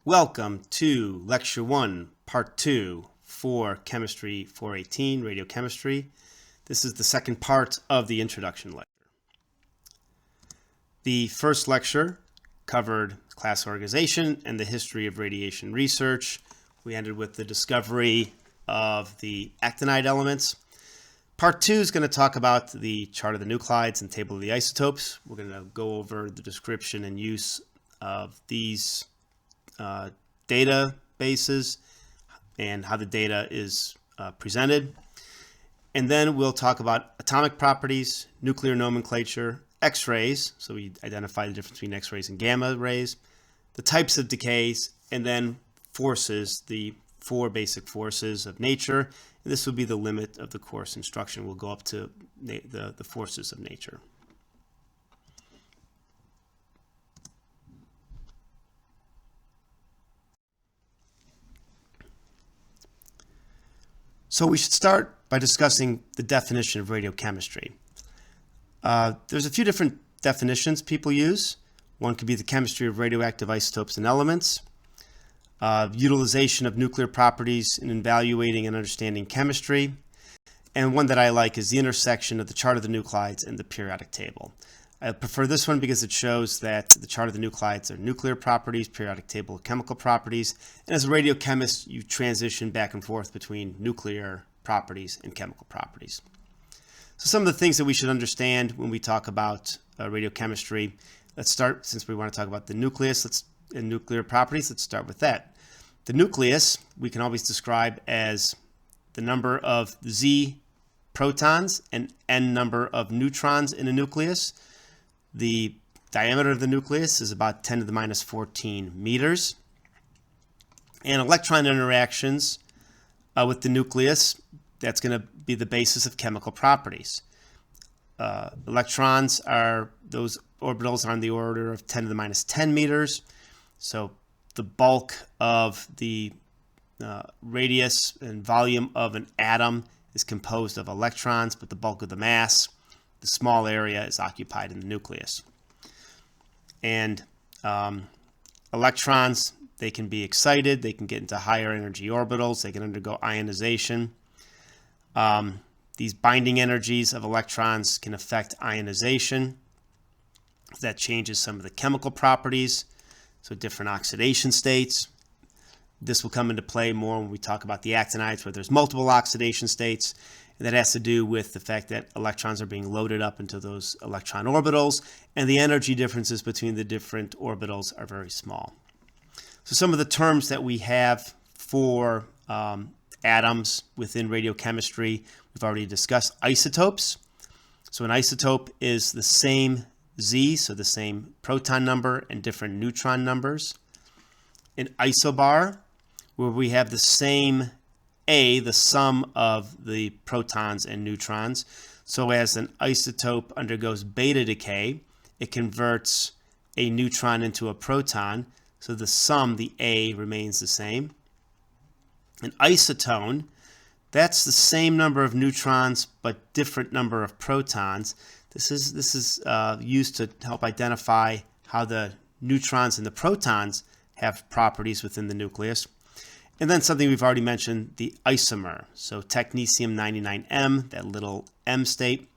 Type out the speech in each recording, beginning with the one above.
Welcome to Lecture 1, Part 2 for Chemistry 418, Radiochemistry. This is the second part of the introduction lecture. The first lecture covered class organization and the history of radiation research. We ended with the discovery of the actinide elements. Part 2 is going to talk about the chart of the nuclides and table of the isotopes. We're going to go over the description and use of these databases and how the data is presented. And then we'll talk about atomic properties, nuclear nomenclature, X-rays, so we identify the difference between X-rays and gamma rays, the types of decays, and then forces, the four basic forces of nature. And this will be the limit of the course instruction. We'll go up to the forces of nature. So we should start by discussing the definition of radiochemistry. There's a few different definitions people use. One could be the chemistry of radioactive isotopes and elements, utilization of nuclear properties in evaluating and understanding chemistry, and one that I like is the intersection of the chart of the nuclides and the periodic table. I prefer this one because it shows that the chart of the nuclides are nuclear properties, periodic table of chemical properties, and as a radiochemist, you transition back and forth between nuclear properties and chemical properties. So some of the things that we should understand when we talk about radiochemistry, let's start, since we want to talk about the nucleus and nuclear properties, let's start with that. The nucleus, we can always describe as the number of Z protons and N number of neutrons in a nucleus. The diameter of the nucleus is about 10 to the minus 14 meters. And electron interactions with the nucleus, that's going to be the basis of chemical properties. Electrons are, those orbitals are on the order of 10 to the minus 10 meters. So the bulk of the radius and volume of an atom is composed of electrons, but the bulk of the mass, the small area, is occupied in the nucleus. And electrons, they can be excited, they can get into higher energy orbitals, they can undergo ionization. These binding energies of electrons can affect ionization. That changes some of the chemical properties, so different oxidation states. This will come into play more when we talk about the actinides, where there's multiple oxidation states. And that has to do with the fact that electrons are being loaded up into those electron orbitals, and the energy differences between the different orbitals are very small. So some of the terms that we have for atoms within radiochemistry, we've already discussed. Isotopes. So an isotope is the same Z, so the same proton number and different neutron numbers. An isobar, where we have the same A, the sum of the protons and neutrons. So as an isotope undergoes beta decay, it converts a neutron into a proton. So the sum, the A, remains the same. An isotone, that's the same number of neutrons but different number of protons. This is used to help identify how the neutrons and the protons have properties within the nucleus. And then something we've already mentioned, the isomer. So technetium-99m, that little M state.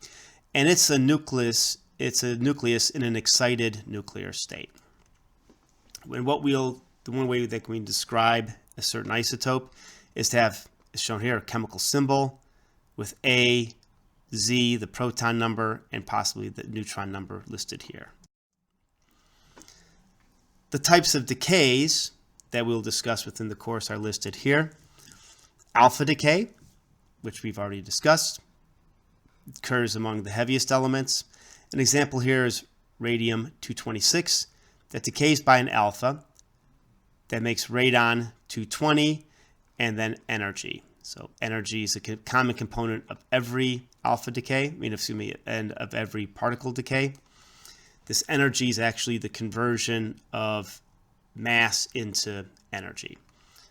And it's a nucleus in an excited nuclear state. And the one way that we can describe a certain isotope is to have, as shown here, a chemical symbol with A, Z, the proton number, and possibly the neutron number listed here. The types of decays that we'll discuss within the course are listed here. Alpha decay, which we've already discussed, occurs among the heaviest elements. An example here is radium-226 that decays by an alpha that makes radon-220 and then energy. So energy is a common component of every alpha decay, and of every particle decay. This energy is actually the conversion of mass into energy.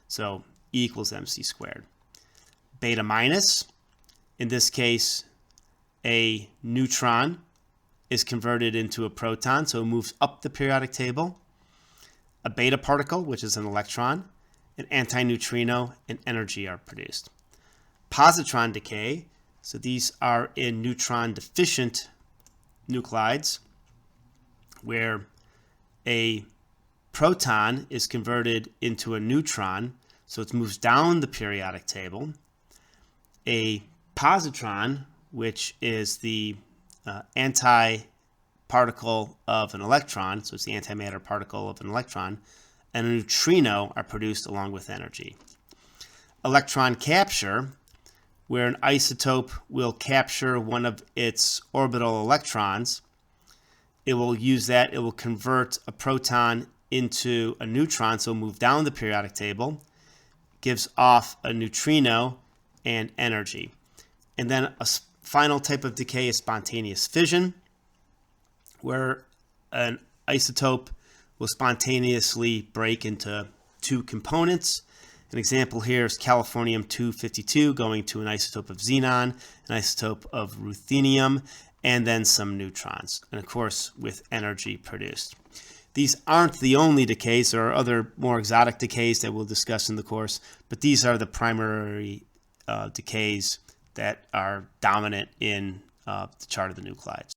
So E equals mc squared. Beta minus, in this case, a neutron is converted into a proton, so it moves up the periodic table. a beta particle, which is an electron, an antineutrino, and energy are produced. Positron decay, so these are in neutron deficient nuclides, where a proton is converted into a neutron, so it moves down the periodic table. A positron, which is the anti-particle of an electron, so it's the antimatter particle of an electron, and a neutrino are produced along with energy. Electron capture, where an isotope will capture one of its orbital electrons, it will use that, it will convert a proton into a neutron, so move down the periodic table, gives off a neutrino and energy. And then a final type of decay is spontaneous fission, where an isotope will spontaneously break into two components. An example here is californium-252 going to an isotope of xenon, an isotope of ruthenium, and then some neutrons, and of course with energy produced. These aren't the only decays. There are other more exotic decays that we'll discuss in the course, but these are the primary decays that are dominant in the chart of the nuclides.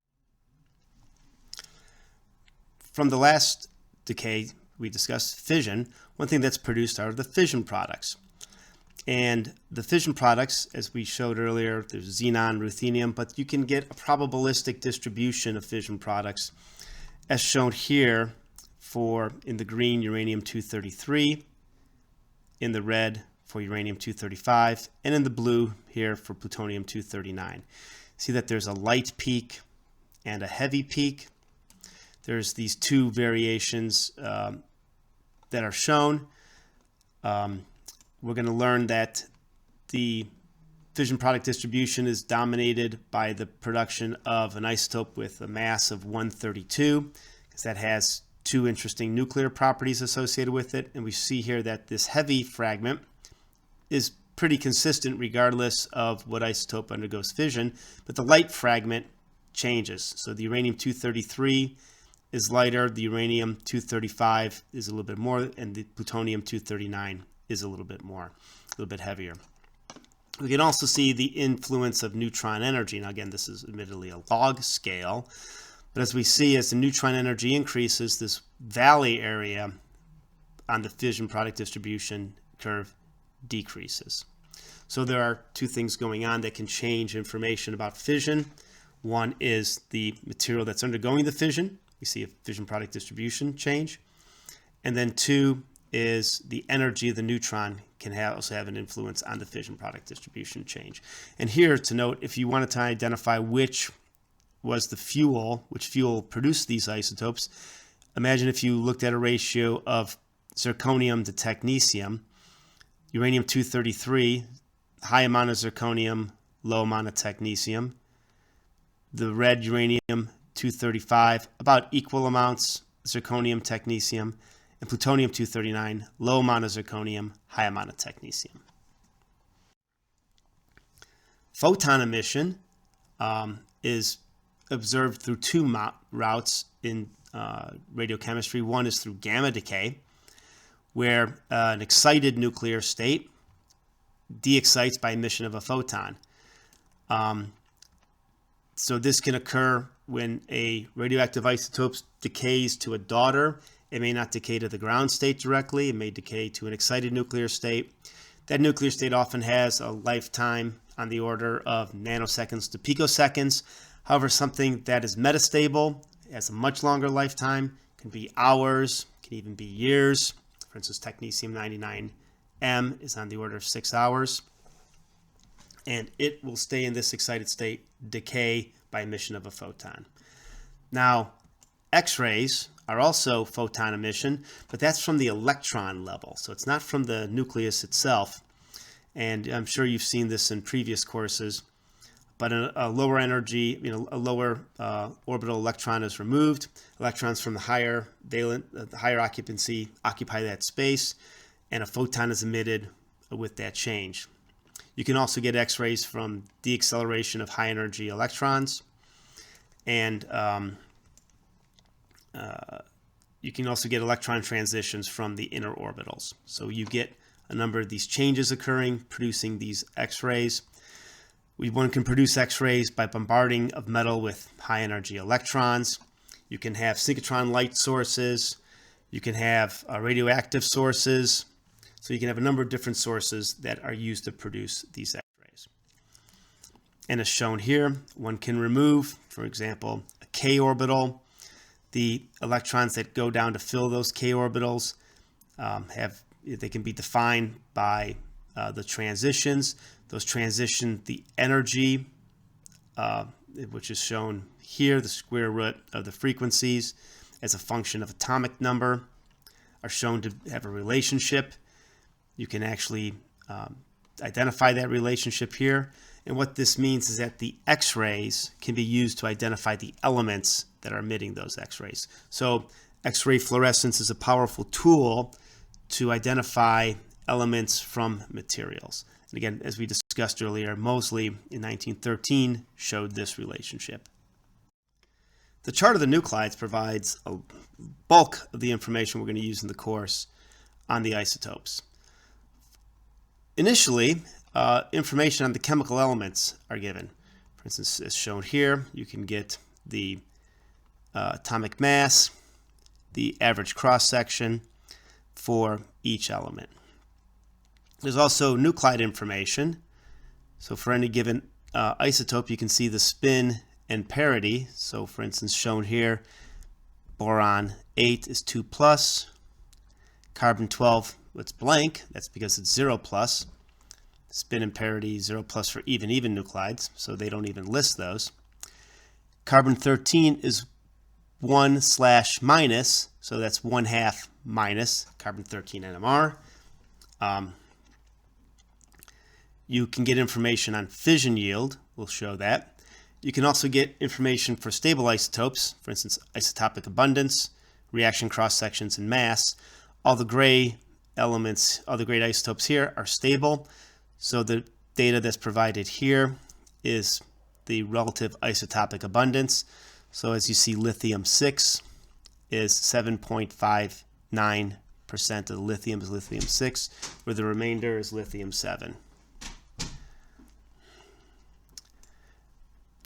From the last decay we discussed, fission, one thing that's produced are the fission products. And the fission products, as we showed earlier, there's xenon, ruthenium, but you can get a probabilistic distribution of fission products as shown here for, in the green, uranium-233, in the red for uranium-235, and in the blue here for plutonium-239. See that there's a light peak and a heavy peak. There's these two variations that are shown. We're going to learn that the fission product distribution is dominated by the production of an isotope with a mass of 132, because that has two interesting nuclear properties associated with it. And we see here that this heavy fragment is pretty consistent regardless of what isotope undergoes fission, but the light fragment changes. So the uranium-233 is lighter, the uranium-235 is a little bit more, and the plutonium-239 is a little bit more, a little bit heavier. We can also see the influence of neutron energy. Now again, this is admittedly a log scale, but as we see, as the neutron energy increases, this valley area on the fission product distribution curve decreases. So there are two things going on that can change information about fission. One is the material that's undergoing the fission. We see a fission product distribution change. And then two is the energy of the neutron can also have an influence on the fission product distribution change. And here to note, if you wanted to identify which was the fuel, which fuel produced these isotopes, imagine if you looked at a ratio of zirconium to technetium, uranium-233, high amount of zirconium, low amount of technetium. The red uranium-235, about equal amounts zirconium, technetium, and plutonium-239, low amount of zirconium, high amount of technetium. Photon emission is observed through two routes in radiochemistry. One is through gamma decay, where an excited nuclear state de-excites by emission of a photon. So this can occur when a radioactive isotope decays to a daughter. It may not decay to the ground state directly. It may decay to an excited nuclear state. That nuclear state often has a lifetime on the order of nanoseconds to picoseconds. However, something that is metastable has a much longer lifetime. It can be hours, can even be years. For instance, technetium-99m is on the order of 6 hours. And it will stay in this excited state, decay by emission of a photon. Now, X-rays are also photon emission, but that's from the electron level. So it's not from the nucleus itself. And I'm sure you've seen this in previous courses. But a lower energy, a lower orbital electron is removed. Electrons from the higher higher occupancy occupy that space, and a photon is emitted with that change. You can also get X-rays from deacceleration of high energy you can also get electron transitions from the inner orbitals. So you get a number of these changes occurring, producing these X-rays. One can produce X-rays by bombarding of metal with high energy electrons. You can have synchrotron light sources. You can have radioactive sources. So you can have a number of different sources that are used to produce these X-rays. And as shown here, one can remove, for example, a K orbital. The electrons that go down to fill those K orbitals they can be defined by the transitions. Those transitions, the energy, which is shown here, the square root of the frequencies as a function of atomic number, are shown to have a relationship. You can actually identify that relationship here. And what this means is that the X-rays can be used to identify the elements that are emitting those X-rays. So X-ray fluorescence is a powerful tool to identify elements from materials. And again, as we discussed earlier, Moseley in 1913 showed this relationship. The chart of the nuclides provides a bulk of the information we're going to use in the course on the isotopes. Initially, information on the chemical elements are given. For instance, as shown here, you can get the atomic mass, the average cross-section for each element. There's also nuclide information. So for any given isotope, you can see the spin and parity. So for instance, shown here, boron 8 is 2 plus, carbon 12, it's blank, that's because it's 0 plus. Spin and parity 0 plus for even nuclides, so they don't even list those. Carbon 13 is 1/-, so that's 1/2 minus carbon 13 NMR. You can get information on fission yield, we'll show that. You can also get information for stable isotopes, for instance, isotopic abundance, reaction cross-sections, and mass. All the gray elements, all the gray isotopes here are stable, so the data that's provided here is the relative isotopic abundance. So as you see, lithium-6 is 7.59% of the lithium is lithium-6, where the remainder is lithium-7.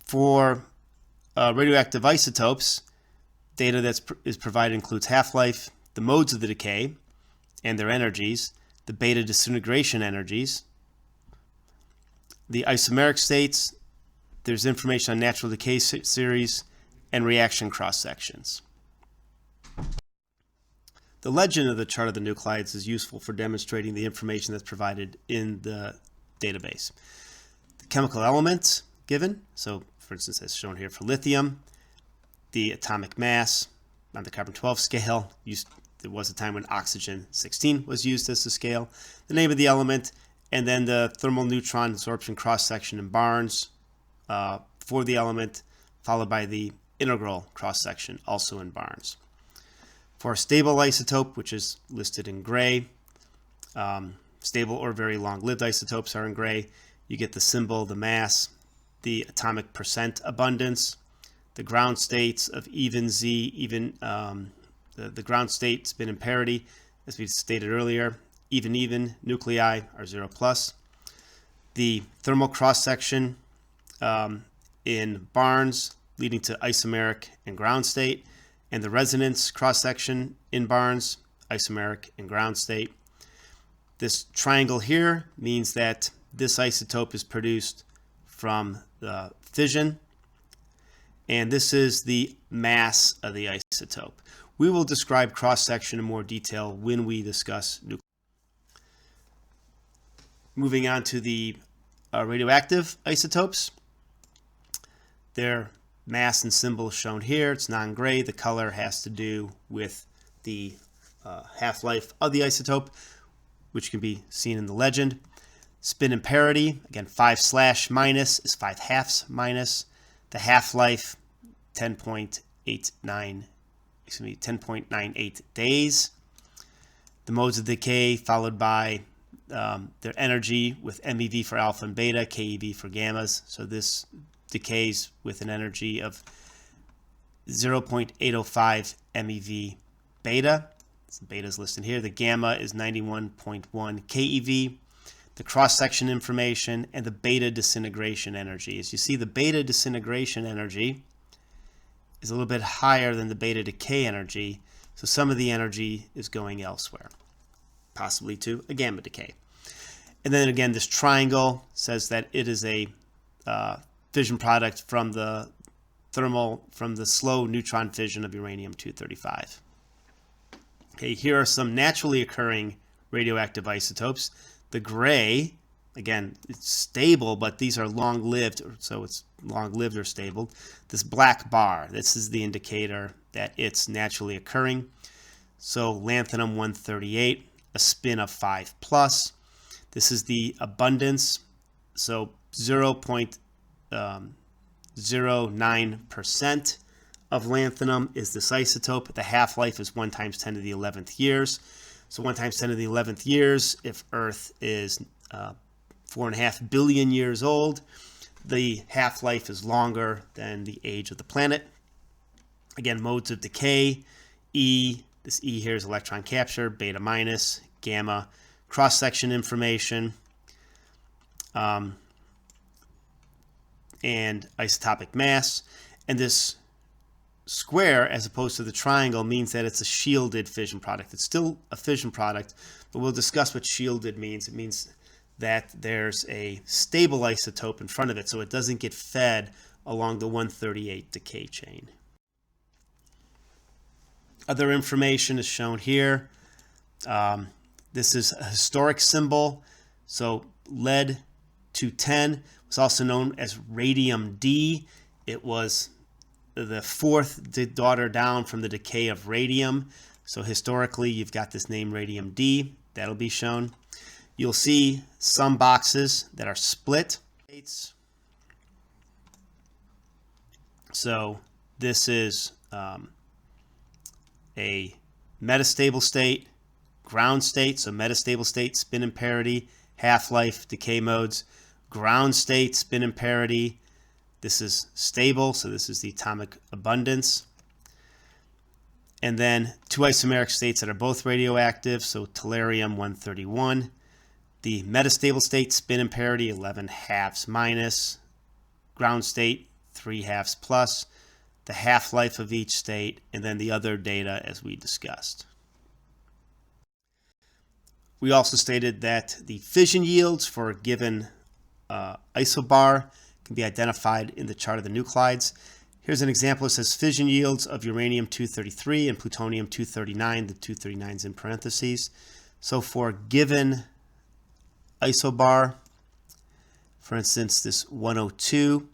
For radioactive isotopes, data that is provided includes half-life, the modes of the decay and their energies, the beta disintegration energies, the isomeric states, there's information on natural decay series, and reaction cross-sections. The legend of the chart of the nuclides is useful for demonstrating the information that's provided in the database. The chemical elements given, so for instance, as shown here for lithium, the atomic mass on the carbon-12 scale. There was a time when oxygen-16 was used as the scale. The name of the element, and then the thermal neutron absorption cross-section in Barnes for the element, followed by the integral cross-section, also in Barnes. For a stable isotope, which is listed in gray, stable or very long-lived isotopes are in gray, you get the symbol, the mass, the atomic percent abundance, the ground states of even Z, the ground state spin and parity, as we stated earlier, even nuclei are 0 plus. The thermal cross-section in Barnes leading to isomeric and ground state, and the resonance cross-section in Barnes, isomeric and ground state. This triangle here means that this isotope is produced from the fission, and this is the mass of the isotope. We will describe cross-section in more detail when we discuss nuclide. Moving on to the radioactive isotopes. Their mass and symbol is shown here. It's non-gray. The color has to do with the half-life of the isotope, which can be seen in the legend. Spin and parity, again, 5/ minus is 5/2 minus. The half-life, 10.98 days. The modes of decay followed by their energy with MeV for alpha and beta, KeV for gammas. So this decays with an energy of 0.805 MeV beta. So beta is listed here. The gamma is 91.1 keV. The cross-section information, and the beta disintegration energy. As you see, the beta disintegration energy is a little bit higher than the beta decay energy, so some of the energy is going elsewhere, possibly to a gamma decay. And then again, this triangle says that it is a fission product from the slow neutron fission of uranium-235. Okay, here are some naturally occurring radioactive isotopes. The gray, again, it's stable, but these are long-lived, so it's long-lived or stable. This black bar, this is the indicator that it's naturally occurring. So lanthanum-138, a spin of 5+. This is the abundance, so 0.09% of lanthanum is this isotope. The half-life is 1 × 10 to the 11th years. So 1 × 10 to the 11th years, if Earth is 4.5 billion years old, the half-life is longer than the age of the planet. Again, modes of decay, E, this E here is electron capture, beta minus, gamma, cross-section information, and isotopic mass. And this square, as opposed to the triangle, means that it's a shielded fission product. It's still a fission product, but we'll discuss what shielded means. It means that there's a stable isotope in front of it, so it doesn't get fed along the 138 decay chain. Other information is shown here. This is a historic symbol. So lead-210 was also known as radium-D. It was the fourth daughter down from the decay of radium. So historically, you've got this name radium-D. That'll be shown. You'll see some boxes that are split. So this is a metastable state, ground state, so metastable state, spin and parity, half-life, decay modes, ground state, spin and parity. This is stable, so this is the atomic abundance. And then 2 isomeric states that are both radioactive, so tellurium-131. The metastable state, spin and parity, 11 halves minus. Ground state, 3 halves plus. The half-life of each state, and then the other data as we discussed. We also stated that the fission yields for a given isobar can be identified in the chart of the nuclides. Here's an example. It says fission yields of uranium-233 and plutonium-239. The 239 is in parentheses. So for a given isobar, for instance, this 102,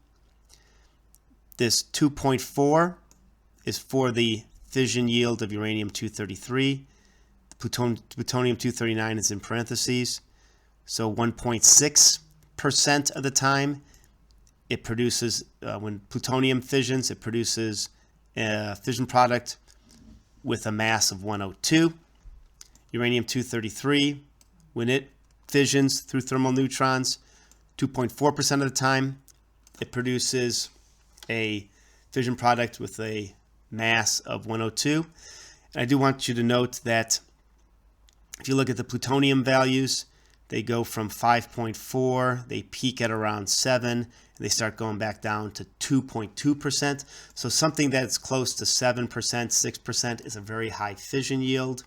this 2.4 is for the fission yield of uranium-233. Plutonium-239 is in parentheses. So 1.6% of the time, it produces, when plutonium fissions, it produces a fission product with a mass of 102. Uranium-233, when it fissions through thermal neutrons, 2.4% of the time, it produces a fission product with a mass of 102. And I do want you to note that if you look at the plutonium values, they go from 5.4, they peak at around 7, and they start going back down to 2.2%. So something that's close to 7%, 6% is a very high fission yield.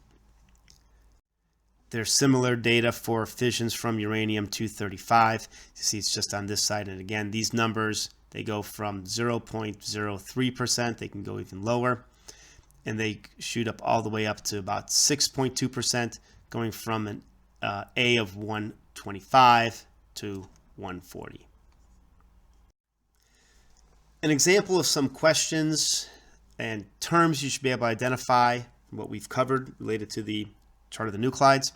There's similar data for fissions from uranium-235. You see it's just on this side. And again, these numbers, they go from 0.03%. They can go even lower. And they shoot up all the way up to about 6.2%, going from an A of 125 to 140. An example of some questions and terms you should be able to identify what we've covered related to the chart of the nuclides.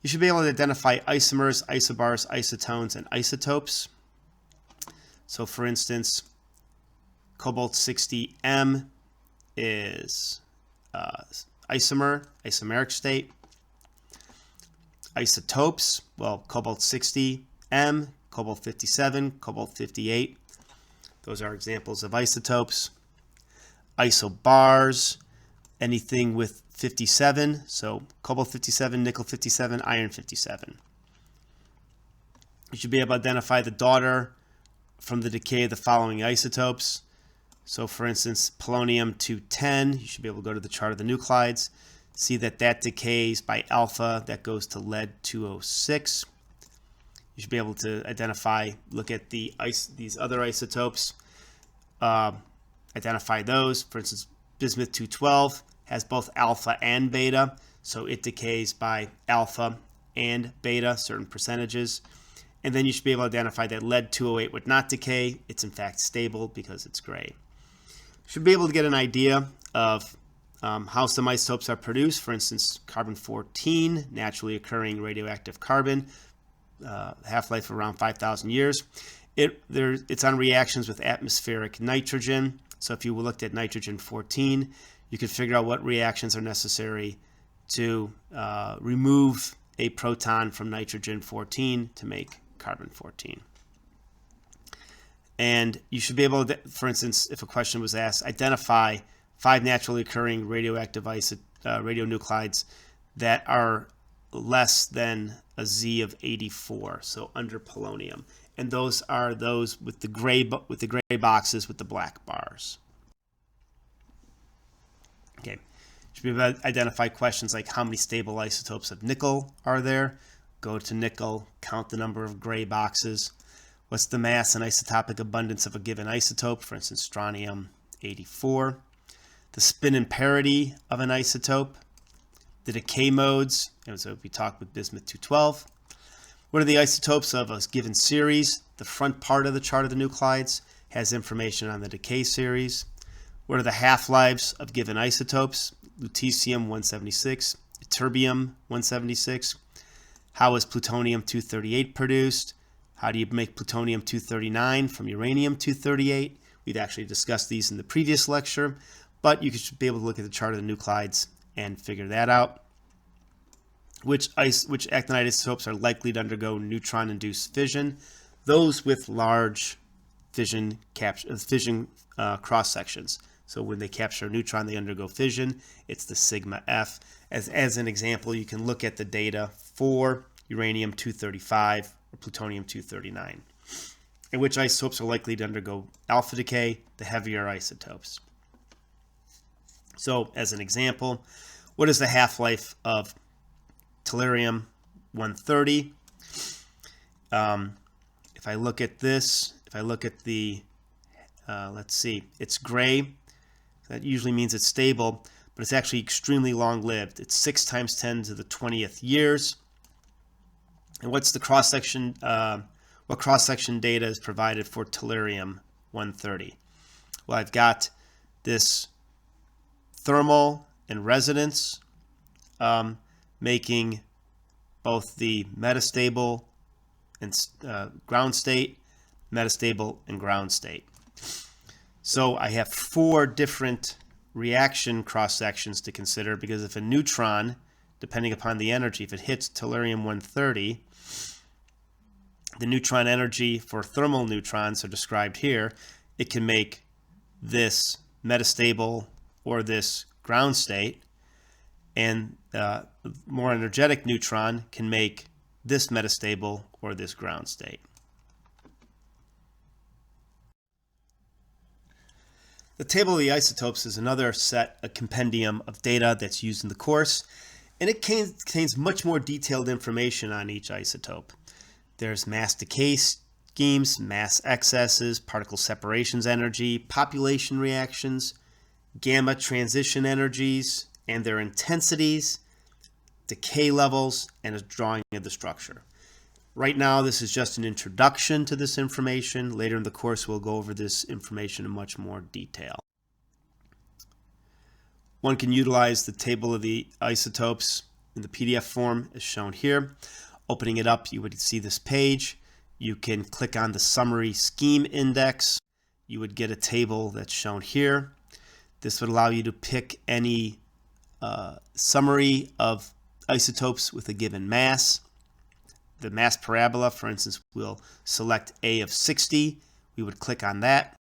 You should be able to identify isomers, isobars, isotones, and isotopes. So for instance, cobalt-60M is isomeric state. Isotopes, well, cobalt-60M, cobalt-57, cobalt-58. Those are examples of isotopes. Isobars, anything with 57, so cobalt 57, nickel 57, iron 57. You should be able to identify the daughter from the decay of the following isotopes. So for instance, polonium-210, you should be able to go to the chart of the nuclides, see that that decays by alpha, that goes to lead-206. You should be able to identify, look at these other isotopes, identify those. For instance, bismuth-212 has both alpha and beta, so it decays by alpha and beta, certain percentages. And then you should be able to identify that lead-208 would not decay. It's in fact stable because it's gray. You should be able to get an idea of how some isotopes are produced. For instance, carbon-14, naturally occurring radioactive carbon, half-life around 5,000 years. It's on reactions with atmospheric nitrogen. So if you looked at nitrogen-14, you could figure out what reactions are necessary to remove a proton from nitrogen-14 to make carbon-14. And you should be able to, for instance, if a question was asked, identify 5 naturally occurring radioactive radionuclides that are less than a Z of 84, so under polonium. And those are those with the gray boxes with the black bars. Okay, you should be able to identify questions like how many stable isotopes of nickel are there. Go to nickel, count the number of gray boxes. What's the mass and isotopic abundance of a given isotope? For instance, strontium-84. The spin and parity of an isotope. The decay modes, and so we talked with bismuth-212. What are the isotopes of a given series? The front part of the chart of the nuclides has information on the decay series. What are the half-lives of given isotopes? Lutetium-176, ytterbium-176. How is plutonium-238 produced? How do you make plutonium-239 from uranium-238? We've actually discussed these in the previous lecture, but you should be able to look at the chart of the nuclides and figure that out. Which actinide isotopes are likely to undergo neutron-induced fission? Those with large fission cross sections. So when they capture a neutron, they undergo fission. It's the sigma F. As an example, you can look at the data for uranium-235 or plutonium-239. And which isotopes are likely to undergo alpha decay? The heavier isotopes. So as an example, what is the half-life of tellurium-130? If I look at this, if I look at the, let's see, it's gray. That usually means it's stable, but it's actually extremely long-lived. It's 6 times 10 to the 20th years. And what's the cross-section, what cross-section data is provided for tellurium-130? Well, I've got this thermal and resonance making both the metastable and ground state, metastable and ground state. So I have 4 different reaction cross-sections to consider, because if a neutron, depending upon the energy, if it hits tellurium-130, the neutron energy for thermal neutrons are described here. It can make this metastable or this ground state, and more energetic neutron can make this metastable or this ground state. The table of the isotopes is another a compendium of data that's used in the course, and it contains much more detailed information on each isotope. There's mass decay schemes, mass excesses, particle separations energy, population reactions, gamma transition energies and their intensities, decay levels, and a drawing of the structure. Right now, this is just an introduction to this information. Later in the course, we'll go over this information in much more detail. One can utilize the table of the isotopes in the PDF form as shown here. Opening it up, you would see this page. You can click on the summary scheme index. You would get a table that's shown here. This would allow you to pick any summary of isotopes with a given mass. The mass parabola, for instance, we'll select A of 60. We would click on that.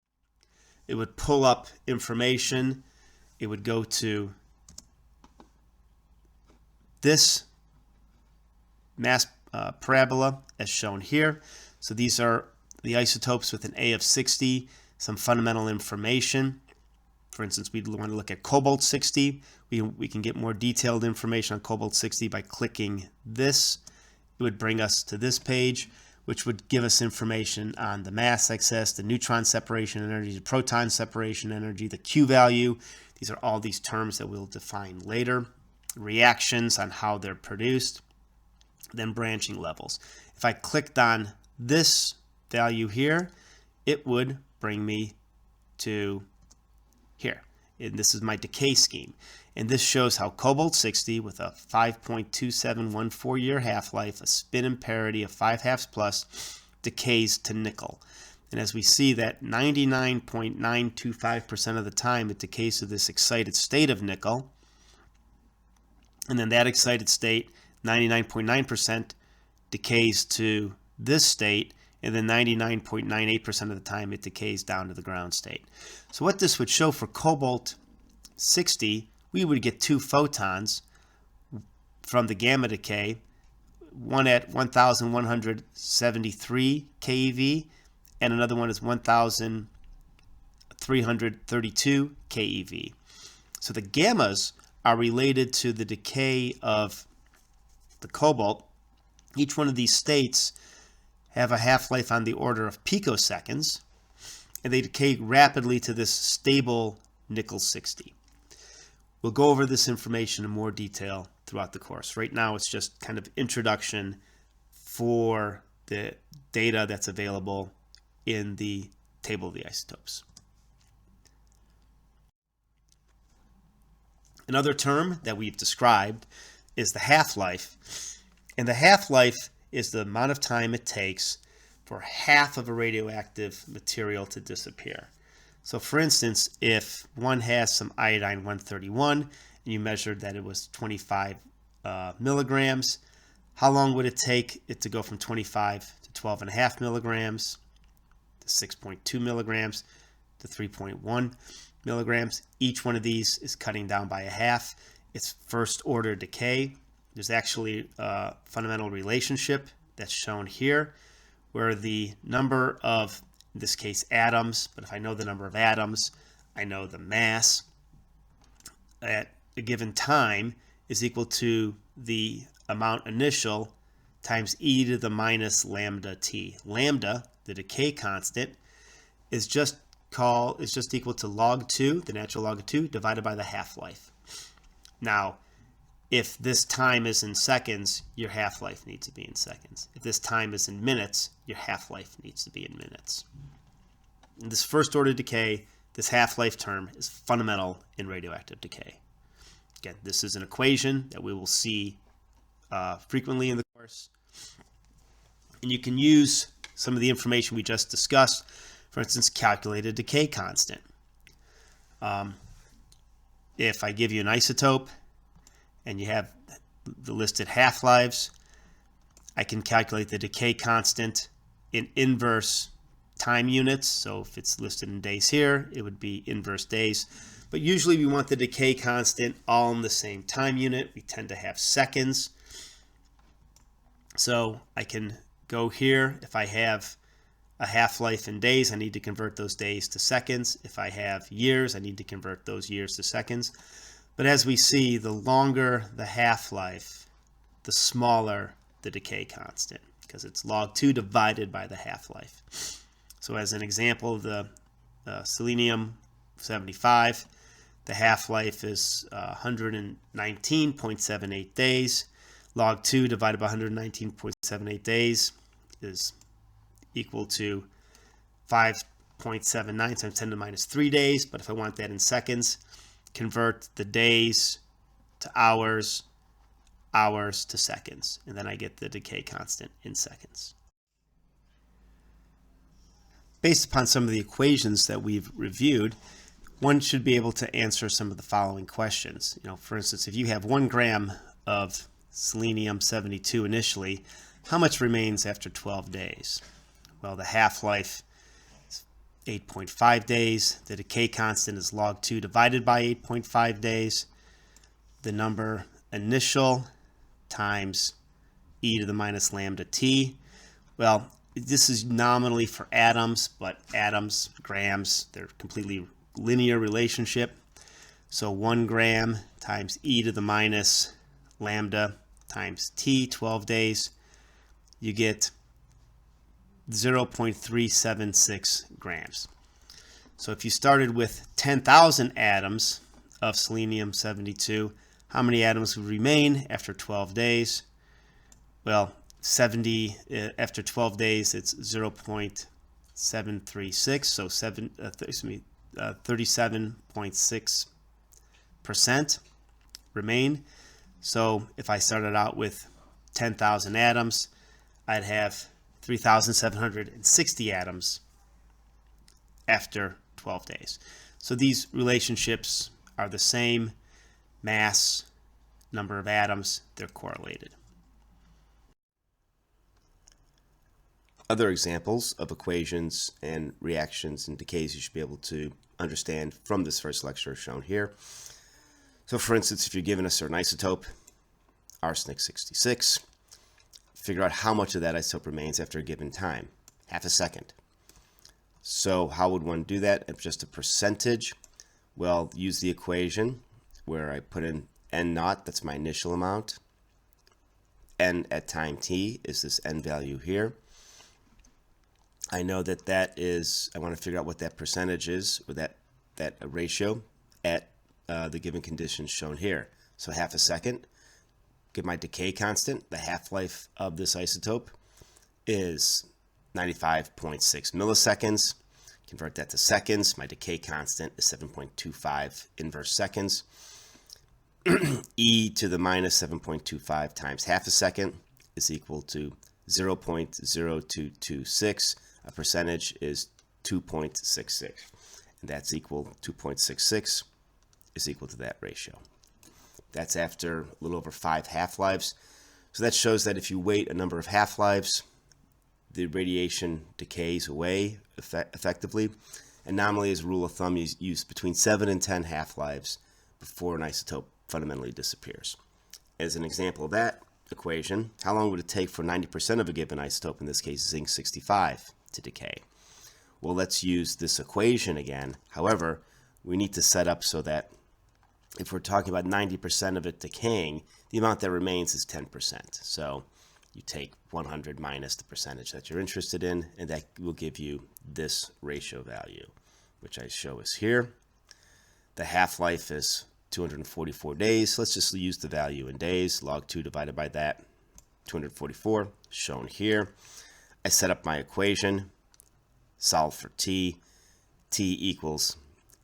It would pull up information. It would go to this mass parabola as shown here. So these are the isotopes with an A of 60, some fundamental information. For instance, we'd want to look at cobalt-60. We can get more detailed information on cobalt-60 by clicking this. It would bring us to this page, which would give us information on the mass excess, the neutron separation energy, the proton separation energy, the Q value. These are all these terms that we'll define later. Reactions on how they're produced, then branching levels. If I clicked on this value here, it would bring me to here. And this is my decay scheme. And this shows how cobalt-60 with a 5.2714 year half-life, a spin imparity of 5/2 plus, decays to nickel. And as we see that 99.925% of the time it decays to this excited state of nickel. And then that excited state, 99.9% decays to this state, and then 99.98% of the time it decays down to the ground state. So what this would show for cobalt-60, we would get two photons from the gamma decay, one at 1173 keV, and another one is 1332 keV. So the gammas are related to the decay of the cobalt. Each one of these states have a half-life on the order of picoseconds, and they decay rapidly to this stable nickel-60. We'll go over this information in more detail throughout the course. Right now it's just kind of introduction for the data that's available in the table of the isotopes. Another term that we've described is the half-life. And the half-life is the amount of time it takes for half of a radioactive material to disappear. So for instance, if one has some iodine 131 and you measured that it was 25 milligrams, how long would it take it to go from 25 to 12.5 milligrams, to 6.2 milligrams, to 3.1 milligrams? Each one of these is cutting down by a half. It's first order decay. There's actually a fundamental relationship that's shown here where the number of, in this case, atoms, but if I know the number of atoms, I know the mass at a given time is equal to the amount initial times e to the minus lambda t. Lambda, the decay constant, is just equal to log 2, the natural log of 2, divided by the half-life. Now, if this time is in seconds, your half-life needs to be in seconds. If this time is in minutes, your half-life needs to be in minutes. In this first order decay, this half-life term is fundamental in radioactive decay. Again, this is an equation that we will see frequently in the course. And you can use some of the information we just discussed, for instance, calculated decay constant. If I give you an isotope and you have the listed half-lives, I can calculate the decay constant in inverse time units. So if it's listed in days here, it would be inverse days. But usually we want the decay constant all in the same time unit. We tend to have seconds. So I can go here. If I have a half-life in days, I need to convert those days to seconds. If I have years, I need to convert those years to seconds. But as we see, the longer the half-life, the smaller the decay constant, because it's log 2 divided by the half-life. So as an example, the selenium-75, the half-life is 119.78 days. Log 2 divided by 119.78 days is equal to 5.79 times 10 to the minus 3 days. But if I want that in seconds, convert the days to hours, hours to seconds, and then I get the decay constant in seconds. Based upon some of the equations that we've reviewed, one should be able to answer some of the following questions. For instance, if you have 1 gram of selenium-72 initially, how much remains after 12 days? Well, the half-life is 8.5 days. The decay constant is log 2 divided by 8.5 days. The number initial times e to the minus lambda t. Well, this is nominally for atoms, but atoms, grams, they're completely linear relationship. So 1 gram times e to the minus lambda times t, 12 days, you get 0.376 grams. So if you started with 10,000 atoms of selenium-72, how many atoms would remain after 12 days? Well, after 12 days, it's 0.736, so 37.6% remain. So if I started out with 10,000 atoms, I'd have 3,760 atoms after 12 days. So these relationships are the same: mass, number of atoms, they're correlated. Other examples of equations and reactions and decays you should be able to understand from this first lecture are shown here. So for instance, if you're given a certain isotope, arsenic 66, figure out how much of that isotope remains after a given time, half a second. So how would one do that? If just a percentage, well, use the equation where I put in n naught, that's my initial amount. N at time t is this n value here. I know that I want to figure out what that percentage is, or that ratio at the given conditions shown here. So half a second, get my decay constant. The half-life of this isotope is 95.6 milliseconds. Convert that to seconds. My decay constant is 7.25 inverse seconds. E to the minus 7.25 times half a second is equal to 0.0226. A percentage is 2.66, and that's equal 2.66 is equal to that ratio. That's after a little over 5 half-lives. So that shows that if you wait a number of half-lives, the radiation decays away effectively. And nominally, as a rule of thumb, you use between 7 and 10 half-lives before an isotope fundamentally disappears. As an example of that equation, how long would it take for 90% of a given isotope, in this case zinc-65, to decay? Well, let's use this equation again. However, we need to set up so that if we're talking about 90% of it decaying, the amount that remains is 10%. So you take 100 minus the percentage that you're interested in, and that will give you this ratio value, which I show is here. The half-life is 244 days. Let's just use the value in days. Log 2 divided by that, 244, shown here. I set up my equation, solve for t. T equals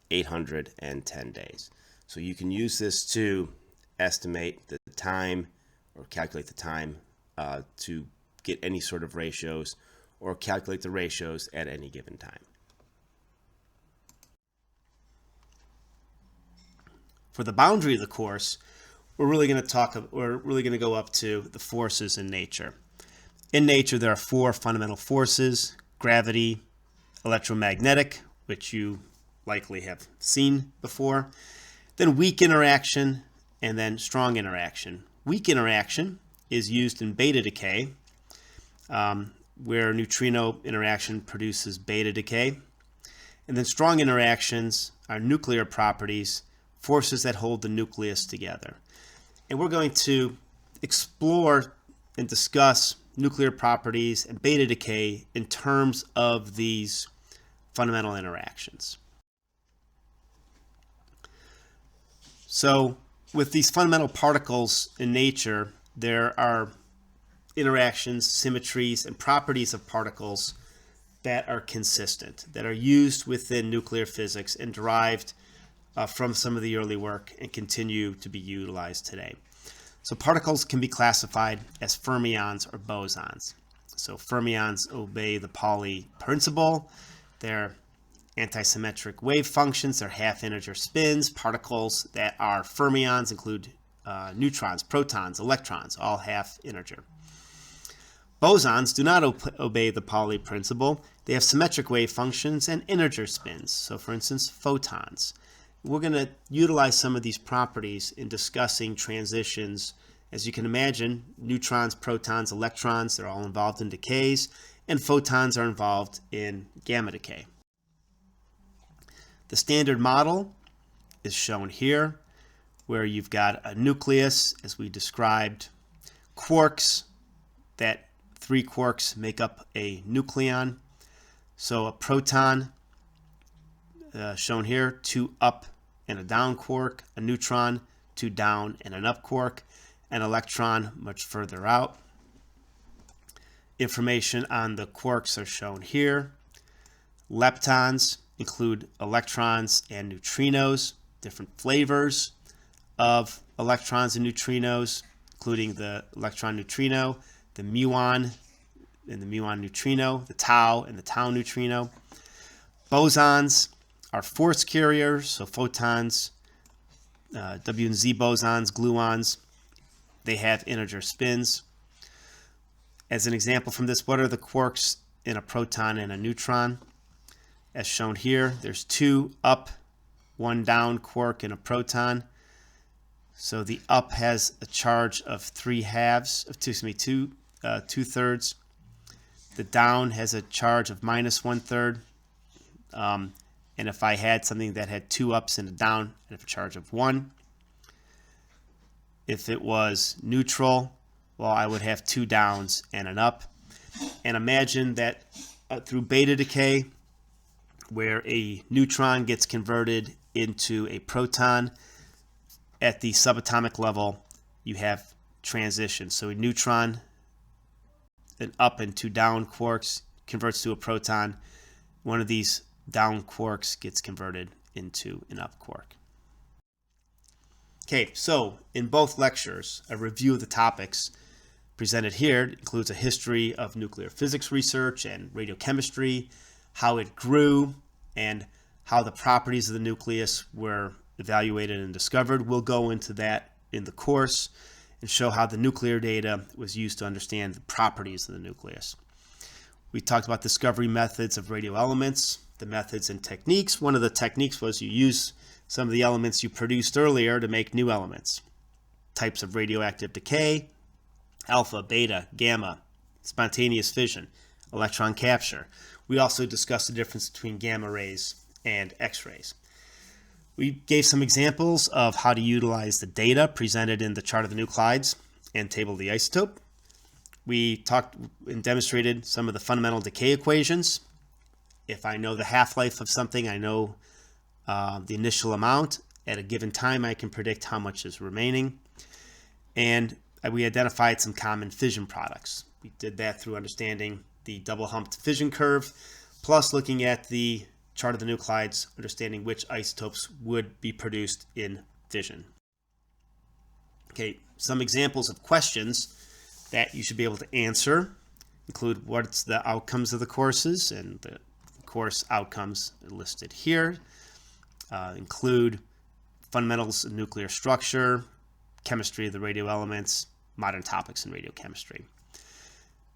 810 days. So you can use this to estimate the time or calculate the time to get any sort of ratios or calculate the ratios at any given time. For the boundary of the course, we're really going to go up to the forces in nature. In nature, there are 4 fundamental forces: gravity, electromagnetic, which you likely have seen before, then weak interaction, and then strong interaction. Weak interaction is used in beta decay, where neutrino interaction produces beta decay. And then strong interactions are nuclear properties, forces that hold the nucleus together. And we're going to explore and discuss nuclear properties and beta decay in terms of these fundamental interactions. So with these fundamental particles in nature, there are interactions, symmetries, and properties of particles that are consistent, that are used within nuclear physics and derived from some of the early work and continue to be utilized today. So particles can be classified as fermions or bosons. So fermions obey the Pauli principle. They're antisymmetric wave functions. They're half-integer spins. Particles that are fermions include neutrons, protons, electrons, all half-integer. Bosons do not obey the Pauli principle. They have symmetric wave functions and integer spins. So for instance, photons. We're going to utilize some of these properties in discussing transitions As you can imagine, neutrons, protons, electrons, they're all involved in decays, and photons are involved in gamma decay. The standard model is shown here, where you've got a nucleus, as we described, quarks, that 3 quarks make up a nucleon. So a proton, shown here, 2 up and a down quark, a neutron, 2 down and an up quark, an electron much further out. Information on the quarks are shown here. Leptons include electrons and neutrinos, different flavors of electrons and neutrinos, including the electron neutrino, the muon and the muon neutrino, the tau and the tau neutrino. Bosons are force carriers, so photons, W and Z bosons, gluons, they have integer spins. As an example from this, what are the quarks in a proton and a neutron? As shown here, there's 2 up, 1 down quark in a proton. So the up has a charge of 2/3. The down has a charge of -1/3. And if I had something that had 2 ups and a down, I'd have a charge of 1. If it was neutral, well, I would have 2 downs and an up. And imagine that through beta decay, where a neutron gets converted into a proton, at the subatomic level, you have transition. So a neutron, an up and 2 down quarks, converts to a proton. One of these down quarks gets converted into an up quark. Okay, so in both lectures, a review of the topics presented here includes a history of nuclear physics research and radiochemistry, how it grew, and how the properties of the nucleus were evaluated and discovered. We'll go into that in the course and show how the nuclear data was used to understand the properties of the nucleus. We talked about discovery methods of radioelements, the methods and techniques. One of the techniques was you use some of the elements you produced earlier to make new elements. Types of radioactive decay: alpha, beta, gamma, spontaneous fission, electron capture. We also discussed the difference between gamma rays and X-rays. We gave some examples of how to utilize the data presented in the chart of the nuclides and table of the isotope. We talked and demonstrated some of the fundamental decay equations. If I know the half-life of something, I know the initial amount. At a given time, I can predict how much is remaining. And we identified some common fission products. We did that through understanding the double-humped fission curve, plus looking at the chart of the nuclides, understanding which isotopes would be produced in fission. Okay, some examples of questions that you should be able to answer include what's the outcomes of the courses, and the course outcomes are listed here. Include fundamentals of nuclear structure, chemistry of the radioelements, modern topics in radiochemistry.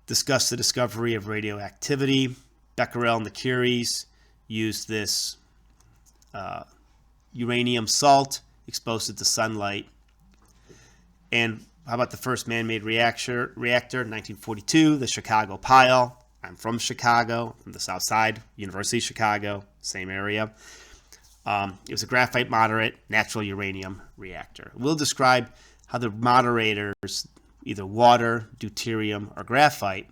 Discuss the discovery of radioactivity. Becquerel and the Curies used this uranium salt, exposed it to sunlight. And how about the first man-made reactor in 1942, the Chicago pile. I'm from Chicago, from the South Side, University of Chicago, same area. It was a graphite moderate natural uranium reactor. We'll describe how the moderators, either water, deuterium, or graphite,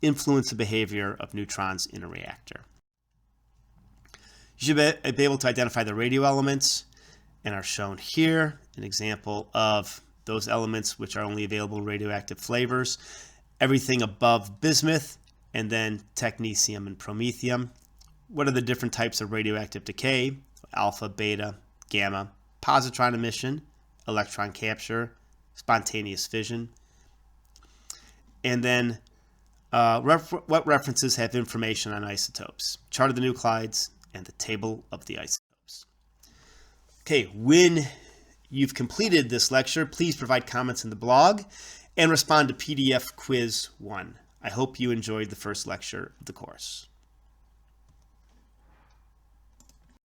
influence the behavior of neutrons in a reactor. You should be able to identify the radioelements, and are shown here an example of those elements which are only available in radioactive flavors. Everything above bismuth, and then technetium and promethium. What are the different types of radioactive decay? Alpha, beta, gamma, positron emission, electron capture, spontaneous fission. And then what references have information on isotopes? Chart of the nuclides and the table of the isotopes. Okay, when you've completed this lecture, please provide comments in the blog and respond to PDF Quiz 1. I hope you enjoyed the first lecture of the course.